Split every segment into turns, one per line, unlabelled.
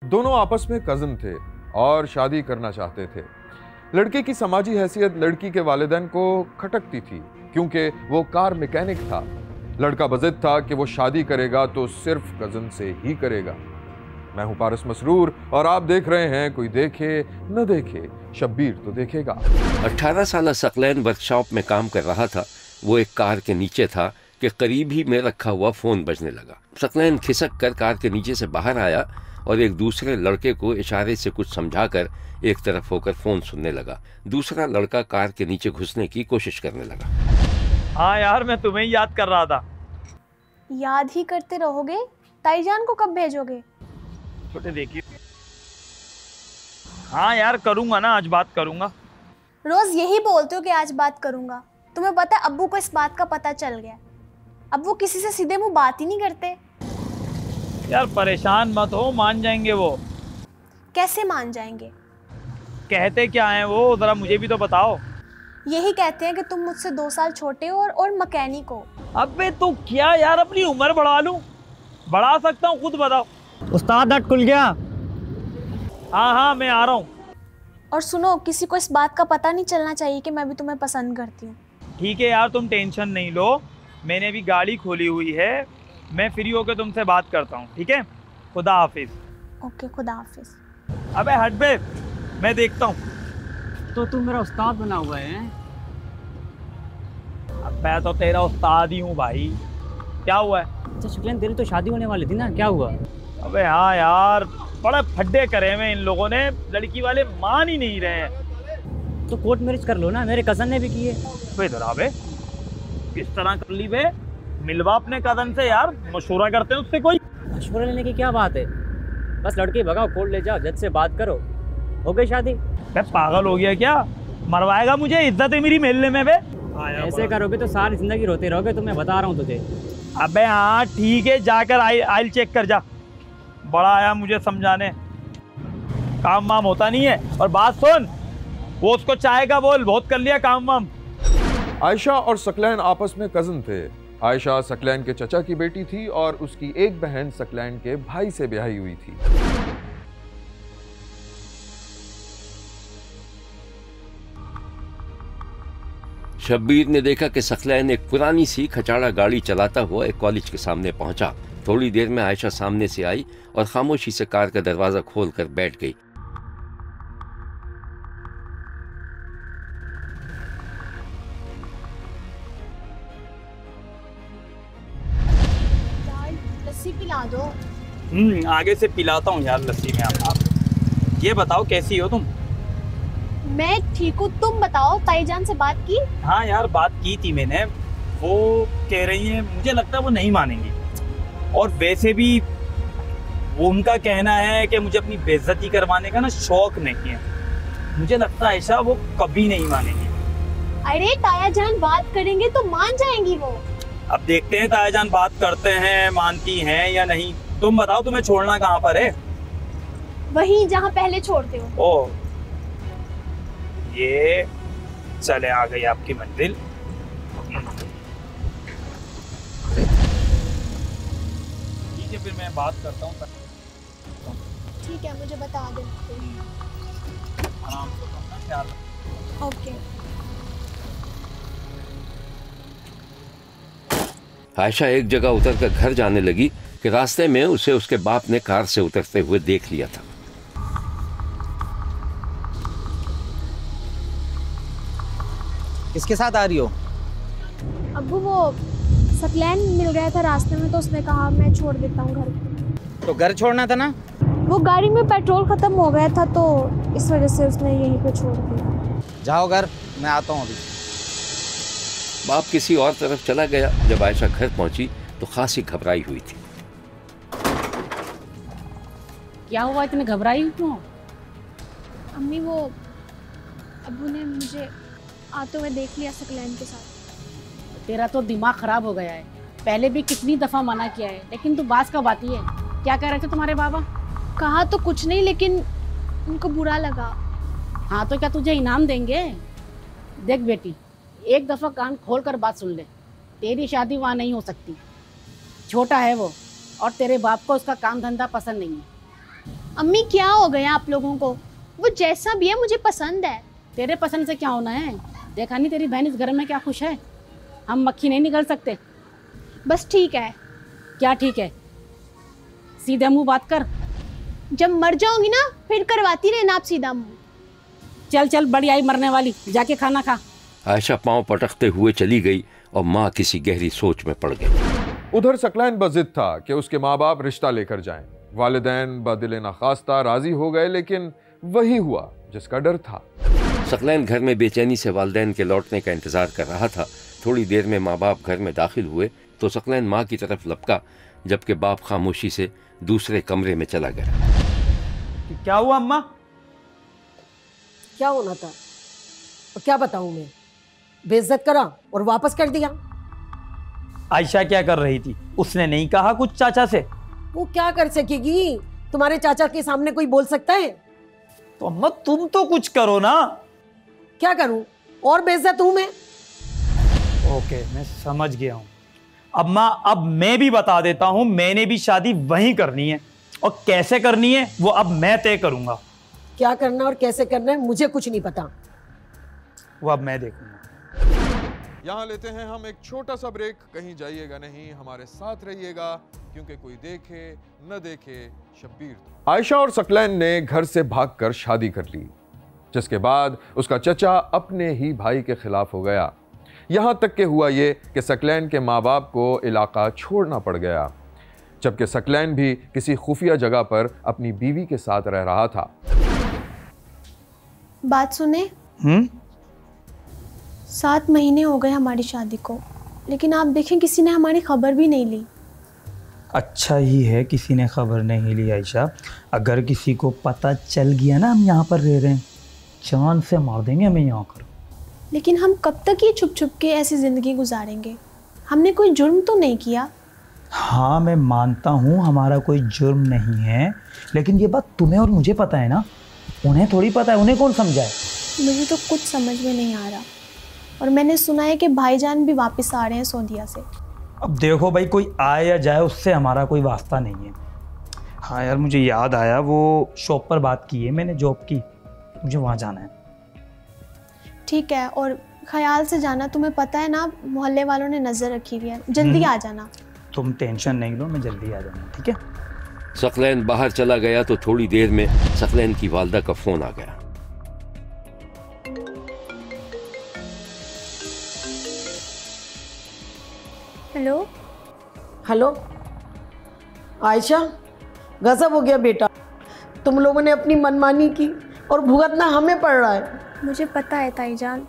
दोनों आपस में कजिन थे और शादी करना चाहते थे। लड़के की समाजी हैसियत लड़की के वालिदैन को खटकती थी क्योंकि वो कार मैकेनिक था। लड़का बज़िद था कि वो शादी करेगा तो सिर्फ कजिन से ही करेगा। मैं हूं पारस मसरूर और आप देख रहे हैं कोई देखे न देखे, शब्बीर तो देखेगा।
18 साल सकलैन वर्कशॉप में काम कर रहा था। वो एक कार के नीचे था कि करीब ही में रखा हुआ फोन बजने लगा। सकलैन खिसक कर कार के नीचे से बाहर आया और एक दूसरे लड़के को इशारे से कुछ समझाकर एक तरफ होकर फोन सुनने लगा। दूसरा लड़का कार के नीचे घुसने की कोशिश करने लगा।
हाँ यार, मैं तुम्हें ही याद कर रहा था।
याद ही करते रहोगे? ताईजान को कब भेजोगे?
छोटे देखिए। हाँ यार, करूंगा ना, आज बात करूंगा।
रोज यही बोलते हो कि आज बात करूंगा। तुम्हें पता है अब्बू को इस बात का पता चल गया। अब वो किसी से सीधे मुंह बात ही नहीं करते।
यार परेशान मत हो, मान जाएंगे वो।
कैसे मान जाएंगे?
कहते क्या हैं वो, जरा मुझे भी तो बताओ।
यही कहते हैं कि तुम मुझसे 2 साल छोटे हो और मैकेनिक हो।
अबे तो क्या यार, अपनी उम्र बढ़ा लूं? बढ़ा सकता हूँ, खुद बताओ।
उस्ताद नट खुल गया।
हाँ हाँ, मैं आ रहा हूँ।
और सुनो, किसी को इस बात का पता नहीं चलना चाहिए कि मैं भी तुम्हें पसंद करती हूँ।
ठीक है यार, तुम टेंशन नहीं लो। मैंने भी गाड़ी खोली हुई है, मैं फ्री होकर तुमसे बात करता हूँ। ठीक है, खुदा हाफिज।
ओके, खुदा हाफिज।
अबे हट बे, मैं देखता हूँ।
तो तू मेरा उस्ताद बना हुआ है?
अब मैं तो तेरा उस्ताद ही हूँ भाई। क्या हुआ है?
अच्छा शुक्लैन, तेरी तो शादी होने वाली थी ना, क्या हुआ?
अबे हाँ यार, बड़े फड्डे करे हुए इन लोगों ने, लड़की वाले मान ही नहीं रहे हैं।
तो कोर्ट मैरिज कर लो ना, मेरे कज़न ने भी किए।
बे इधर आ बे, किस तरह कर ली बे? मिलवा अपने कज़न से यार, मशवरा करते हैं उससे कोई।
मशवरा लेने की क्या बात है? बस लड़की भगाओ, कोर्ट ले जाओ, जज से बात करो, हो गई शादी।
बे पागल हो गया क्या? मरवाएगा मुझे? इज्जत है मेरी मेलने में बे।
ऐसे करोगे तो सारी जिंदगी रोते रहोगे, तो मैं बता रहा हूँ तुझे।
अबे हाँ ठीक है, जाकर आइल चेक कर जा। बड़ा आया मुझे समझाने, काम वाम होता नहीं है। और बात सुन, वो उसको चाय का बोल, बहुत कर लिया काम वाम।
आयशा और सकलैन आपस में कजिन थे। आयशा सकलैन के चचा की बेटी थी और उसकी एक बहन सकलैन के भाई से ब्याही हुई थी।
शब्बीर ने देखा कि सकलैन एक पुरानी सी खचाड़ा गाड़ी चलाता हुआ एक कॉलेज के सामने पहुंचा। थोड़ी देर में आयशा सामने से आई और खामोशी से कार का दरवाजा खोलकर बैठ गई।
लस्सी पिला दो।
आगे से पिलाता हूँ यार लस्सी में। आप ये बताओ, कैसी हो तुम?
मैं ठीक हूँ, तुम बताओ। ताईजान से बात की?
हाँ यार, बात की थी मैंने। वो कह रही है, मुझे लगता है वो नहीं मानेंगी। और वैसे भी वो उनका कहना है कि मुझे अपनी बेइज्जती करवाने का ना शौक नहीं है। मुझे लगता है ऐसा वो कभी नहीं मानेंगी।
अरे तायाजान बात करेंगे तो मान जाएंगी वो।
अब देखते हैं तायाजान बात करते हैं, मानती हैं या नहीं। तुम बताओ, तुम्हें छोड़ना कहाँ पर है?
वहीं जहाँ पहले छोड़ते हो।
ओ, ये चले आ गई आपकी मंजिल। ठीक है, फिर मैं बात करता हूँ।
ठीक है, मुझे बता दो।
आराम से करना, ख्याल रखना।
ओके।
आयशा एक जगह उतरकर घर जाने लगी कि रास्ते में उसे उसके बाप ने कार से उतरते हुए देख लिया था।
किसके साथ आ रही हो?
अब्बू, वो सकलैन मिल गया था रास्ते में, तो उसने कहा मैं छोड़ देता हूँ घर।
तो घर छोड़ना था ना?
वो गाड़ी में पेट्रोल खत्म हो गया था, तो इस वजह से उसने यहीं पे छोड़ दिया।
जाओ घर, मैं आता हूँ अभी।
बाप किसी और तरफ चला गया। जब आयशा घर पहुंची तो खासी घबराई हुई थी।
क्या हुआ, इतनी घबराई क्यों?
अम्मी, वो अब्बू ने मुझे आते हुए देख लिया सकलैन के साथ।
तेरा तो दिमाग खराब हो गया है। पहले भी कितनी दफा मना किया है, लेकिन तू बात कब आती है? क्या कह रहे थे तुम्हारे बाबा?
कहा तो कुछ नहीं, लेकिन उनको बुरा लगा।
हाँ तो क्या तुझे इनाम देंगे? देख बेटी, एक दफा कान खोल कर बात सुन ले। तेरी शादी वहाँ नहीं हो सकती। छोटा है वो, और तेरे बाप को उसका काम धंधा पसंद नहीं है।
अम्मी क्या हो गया आप लोगों को? वो जैसा भी है मुझे पसंद है।
तेरे पसंद से क्या होना है? देखा नहीं तेरी बहन इस घर में क्या खुश है? हम मक्खी नहीं निकल सकते।
बस ठीक है।
क्या ठीक है? सीधे मुंह बात कर।
जब मर जाऊंगी ना फिर करवाती रहना आप सीधा मुंह।
चल चल, बड़ी आई मरने वाली, जाके खाना खा।
आयशा पांव पटकते हुए चली गई और माँ किसी गहरी सोच में पड़ गई।
उधर सकलैन बजिद था कि उसके माँ बाप रिश्ता लेकर जाएं। वालिदैन बदिल नाखास्ता राजी हो गए, लेकिन वही हुआ जिसका डर था।
सकलैन घर में बेचैनी से वालिदैन के लौटने का इंतजार कर रहा था। थोड़ी देर में माँ बाप घर में दाखिल हुए तो सकलैन माँ की तरफ लपका, जबकि बाप खामोशी से दूसरे कमरे में चला गया।
क्या हुआ अम्मा?
क्या होना था और क्या बताऊं मैं? बेइज्जत करा और वापस कर दिया।
आयशा क्या कर रही थी? उसने नहीं कहा कुछ चाचा से?
वो क्या कर सकेगी? तुम्हारे चाचा के सामने कोई बोल सकता है?
तो अम्मा तुम तो कुछ करो ना।
क्या करूं? और बेइज्जत हूं मैं?
ओके, मैं समझ गया हूं। अम्मा अब मैं भी बता देता हूं, मैंने भी शादी वहीं करनी है और कैसे करनी है वो अब मैं तय करूंगा।
क्या करना और कैसे करना है मुझे कुछ नहीं पता।
वो अब मैं देखूंगा।
यहाँ लेते हैं हम एक छोटा सा ब्रेक। कहीं जाइएगा नहीं, हमारे साथ रहिएगा, क्योंकि कोई देखे न देखे शब्बीर। आयशा और सकलैन ने घर से भागकर शादी कर ली, जिसके बाद उसका चचा अपने ही भाई के खिलाफ हो गया। यहां तक के हुआ ये कि सकलैन के माँ बाप को इलाका छोड़ना पड़ गया, जबकि सकलैन भी किसी खुफिया जगह पर अपनी बीवी के साथ रह रहा था।
बात सुने। 7 महीने हो गए हमारी शादी को, लेकिन आप देखें किसी ने हमारी खबर भी नहीं ली।
अच्छा ही है किसी ने खबर नहीं ली आयशा। अगर किसी को पता चल गया ना हम यहाँ पर रह रहे हैं, जान से मार देंगे हमें यहाँ पर।
लेकिन हम कब तक ये छुप छुप के ऐसी जिंदगी गुजारेंगे? हमने कोई जुर्म तो नहीं किया।
हाँ मैं मानता हूँ हमारा कोई जुर्म नहीं है, लेकिन ये बात तुम्हें और मुझे पता है ना, उन्हें थोड़ी पता है। उन्हें कौन समझाए?
मुझे तो कुछ समझ में नहीं आ रहा। और मैंने सुना है कि भाईजान भी वापस आ रहे हैं सऊदीया से।
अब देखो भाई, कोई आए या जाए उससे हमारा कोई वास्ता नहीं है। हाँ यार मुझे याद आया, वो शॉप पर बात की है मैंने जॉब की, मुझे वहाँ जाना है।
ठीक है, और ख्याल से जाना। तुम्हें पता है ना मोहल्ले वालों ने नज़र रखी हुई है। जल्दी आ जाना।
तुम टेंशन नहीं लो, मैं जल्दी आ जाऊंगा, ठीक है?
सकलैन बाहर चला गया तो थोड़ी देर में सकलैन की वालदा का फोन आ गया।
हेलो।
हेलो आयशा, गजब हो गया बेटा। तुम लोगों ने अपनी मनमानी की और भुगतना हमें पड़ रहा है।
मुझे पता है ताईजान,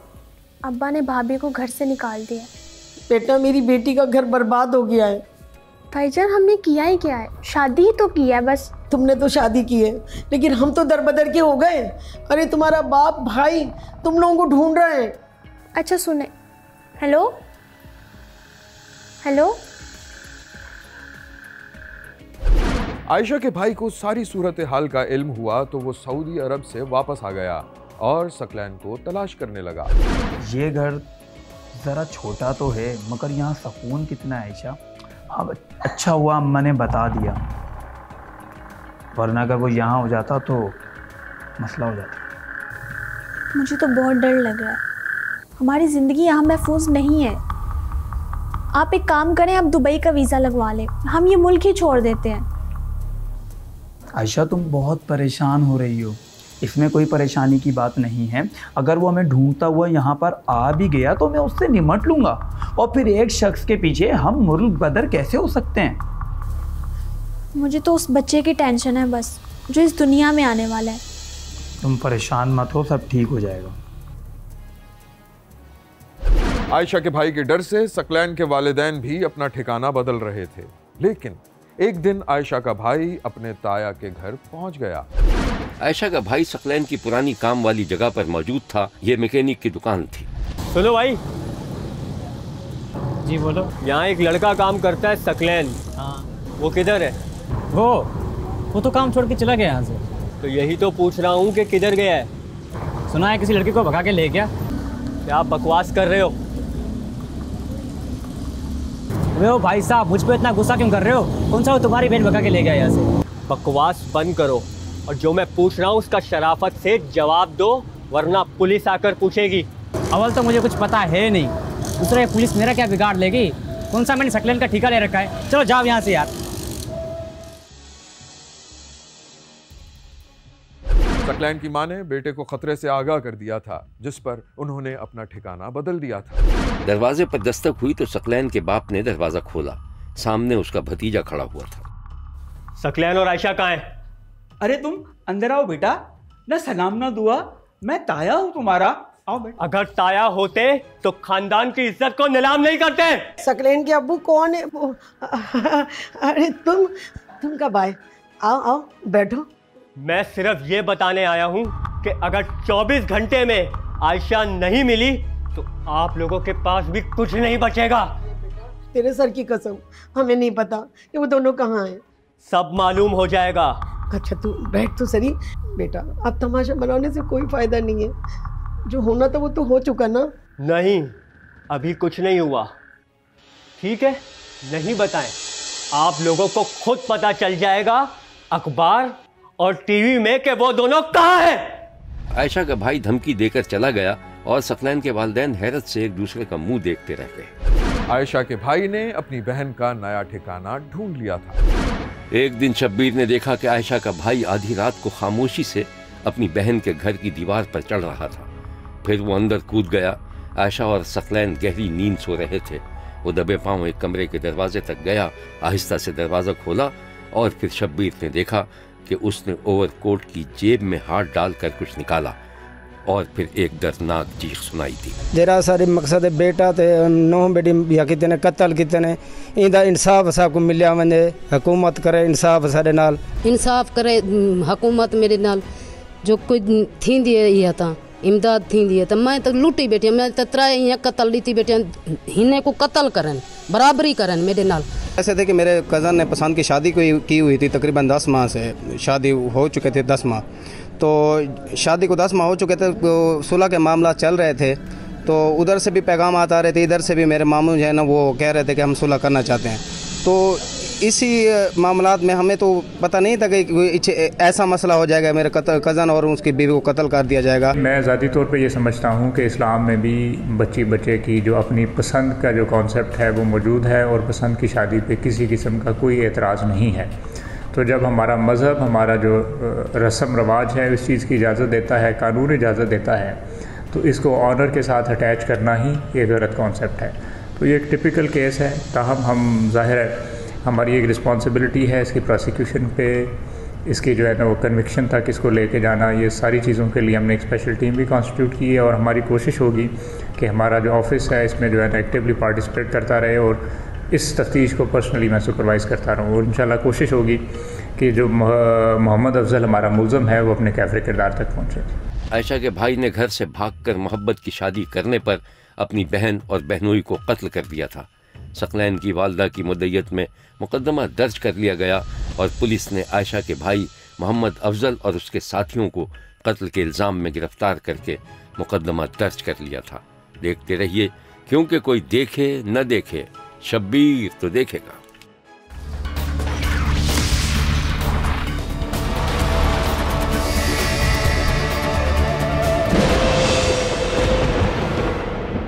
अब्बा ने भाभी को घर से निकाल दिया।
बेटा मेरी बेटी का घर बर्बाद हो गया है।
ताईजान हमने किया ही क्या है? शादी ही तो की है बस।
तुमने तो शादी की है, लेकिन हम तो दरबदर के हो गए। अरे तुम्हारा बाप भाई तुम लोगों को ढूंढ रहे हैं।
अच्छा सुने। Hello hello.
आयशा के भाई को सारी सूरत हाल का इल्म हुआ तो वो सऊदी अरब से वापस आ गया और सकलैन को तलाश करने लगा।
ये घर ज़रा छोटा तो है, मगर यहाँ सुकून कितना है आयशा। अब अच्छा हुआ अम्मा ने बता दिया, वरना अगर वो यहाँ हो जाता तो मसला हो जाता।
मुझे तो बहुत डर लग रहा है। हमारी ज़िंदगी यहाँ महफूज नहीं है। आप एक काम करें, आप दुबई का वीज़ा लगवा लें, हम ये मुल्क ही छोड़ देते हैं।
आयशा तुम बहुत परेशान हो रही हो, इसमें कोई परेशानी की बात नहीं है। अगर वो हमें ढूंढता हुआ यहाँ पर आ भी गया तो मैं उससे निमट लूँगा, और फिर एक शख्स के पीछे हम मुल्क बदर कैसे हो सकते हैं?
मुझे तो उस बच्चे की टेंशन है बस, जो इस दुनिया में आने वाला है।
तुम परेशान मत हो, सब ठीक हो जाएगा।
आयशा के भाई के डर से सकलैन के वालिदैन भी अपना ठिकाना बदल रहे थे, लेकिन एक दिन आयशा का भाई अपने ताया के घर पहुंच गया।
आयशा का भाई सकलैन की पुरानी काम वाली जगह पर मौजूद था। ये मैकेनिक की दुकान थी।
सुनो भाई। जी बोलो। यहाँ एक लड़का काम करता है सकलैन। हाँ। वो किधर है? वो तो काम छोड़ के चला गया यहाँ से। तो यही तो पूछ रहा हूँ कि किधर गया है? सुना है किसी लड़की को भगा के ले गया। क्या आप बकवास कर रहे हो? वो भाई साहब, मुझ पे इतना गुस्सा क्यों कर रहे हो? कौन सा वो तुम्हारी बहन भगा के ले गया यहाँ से? बकवास बंद करो। और जो मैं पूछ रहा हूँ उसका शराफत से जवाब दो, वरना पुलिस आकर पूछेगी।
अव्वल तो मुझे कुछ पता है नहीं, दूसरा ये पुलिस मेरा क्या बिगाड़ लेगी? कौन सा मैंने सकलेन का ठेका ले रखा है? चलो जाओ यहाँ से यार।
सकलैन की मां ने बेटे को खतरे से आगाह कर दिया था, जिस पर उन्होंने अपना ठिकाना बदल दिया था।
दरवाजे पर दस्तक हुई तो सकलैन के बाप ने दरवाजा खोला। सामने उसका भतीजा खड़ा हुआ था।
सकलैन और आयशा कहाँ हैं?
अरे तुम अंदर आओ बेटा, ना सलाम ना दुआ, मैं ताया हूँ तुम्हारा, आओ बेटा।
अगर ताया होते तो खानदान की इज्जत को नीलाम नहीं करते।
सकलैन के अब्बू कौन है वो? अरे तुम कब आए? आओ आओ बैठो।
मैं सिर्फ ये बताने आया हूँ कि अगर 24 घंटे में आयशा नहीं मिली तो आप लोगों के पास भी कुछ नहीं बचेगा।
तेरे सर की कसम, हमें नहीं पता कि वो दोनों कहाँ हैं।
सब मालूम हो जाएगा।
अच्छा तू बैठ तो सही बेटा, अब तमाशा बनाने से कोई फायदा नहीं है। जो होना था वो तो हो चुका ना।
नहीं, अभी कुछ नहीं हुआ। ठीक है, नहीं बताएं, आप लोगों को खुद पता चल जाएगा अखबार और टीवी में कि वो दोनों कहाँ हैं।
आयशा का भाई धमकी देकर चला गया और सकलैन के वालिदैन हैरत से एक दूसरे का मुंह देखते रह गए।
आयशा के भाई ने अपनी बहन का नया ठिकाना ढूंढ लिया था।
एक दिन शब्बीर ने देखा कि आयशा का भाई आधी रात को खामोशी से अपनी बहन के घर की दीवार पर चढ़ रहा था। फिर वो अंदर कूद गया। आयशा और सकलैन गहरी नींद सो रहे थे। वो दबे पांव एक कमरे के दरवाजे तक गया, आहिस्ता से दरवाजा खोला और फिर शब्बीर ने देखा कि उसने ओवरकोट की जेब में हाथ डालकर कुछ निकाला और फिर एक दर्दनाक चीख सुनाई दी।
जरा सारे मकसद बेटा ते नौ बेटी या कितने कत्ल कितने इंदा इंसाफ सबको मिलिया वने। हुकूमत करे इंसाफ सारे नाल, इंसाफ करे हुकूमत मेरे नाल। जो कोई थी दिए था इमदाद थी दिए तो मैं तो लूटी बेटी, मैं तो 3 कत्ल ली थी बेटी, हिने को कत्ल करन बराबरी करन मेरे नाल।
ऐसे थे कि मेरे कज़न ने पसंद की शादी की हुई थी, तकरीबन 10 माह से शादी हो चुके थे, 10 माह। तो शादी को 10 माह हो चुके थे, तो सुलह के मामला चल रहे थे। तो उधर से भी पैगाम आता रहे थे, इधर से भी मेरे मामू जो है ना वो कह रहे थे कि हम सुलह करना चाहते हैं। तो इसी मामलात में हमें तो पता नहीं था कि ऐसा मसला हो जाएगा, मेरे कज़न और उसकी बीवी को कत्ल कर दिया जाएगा।
मैं ज़ाती तौर पे ये समझता हूँ कि इस्लाम में भी बच्चे की जो अपनी पसंद का जो कॉन्सेप्ट है वो मौजूद है और पसंद की शादी पे किसी किस्म का कोई एतराज़ नहीं है। तो जब हमारा मज़हब, हमारा जो रस्म रवाज है, इस चीज़ की इजाज़त देता है, कानून इजाज़त देता है, तो इसको ऑनर के साथ अटैच करना ही ये गलत कॉन्सेप्ट है। तो ये एक टिपिकल केस है। ताहम हम ज़ाहिर है हमारी एक रिस्पॉन्सिबिलिटी है इसकी प्रोसिक्यूशन पे, इसकी जो है ना वो कन्विक्शन तक इसको लेके जाना। ये सारी चीज़ों के लिए हमने एक स्पेशल टीम भी कॉन्स्टिट्यूट की है और हमारी कोशिश होगी कि हमारा जो ऑफिस है इसमें जो है ना एक्टिवली पार्टिसिपेट करता रहे और इस तफ्तीश को पर्सनली मैं सुपरवाइज़ करता रहूँ। और इंशाल्लाह कोशिश होगी कि जो मोहम्मद अफजल हमारा मुलज़म है वो अपने कैफरे किरदार तक पहुँचे।
आयशा के भाई ने घर से भागकर मोहब्बत की शादी करने पर अपनी बहन और बहनोई को कत्ल कर दिया था। सकलैन की वालदा की मुद्दत में मुकदमा दर्ज कर लिया गया और पुलिस ने आयशा के भाई मोहम्मद अफजल और उसके साथियों को कत्ल के इल्ज़ाम में गिरफ्तार करके मुकदमा दर्ज कर लिया था। देखते रहिए, क्योंकि कोई देखे न देखे, शब्बीर तो देखेगा।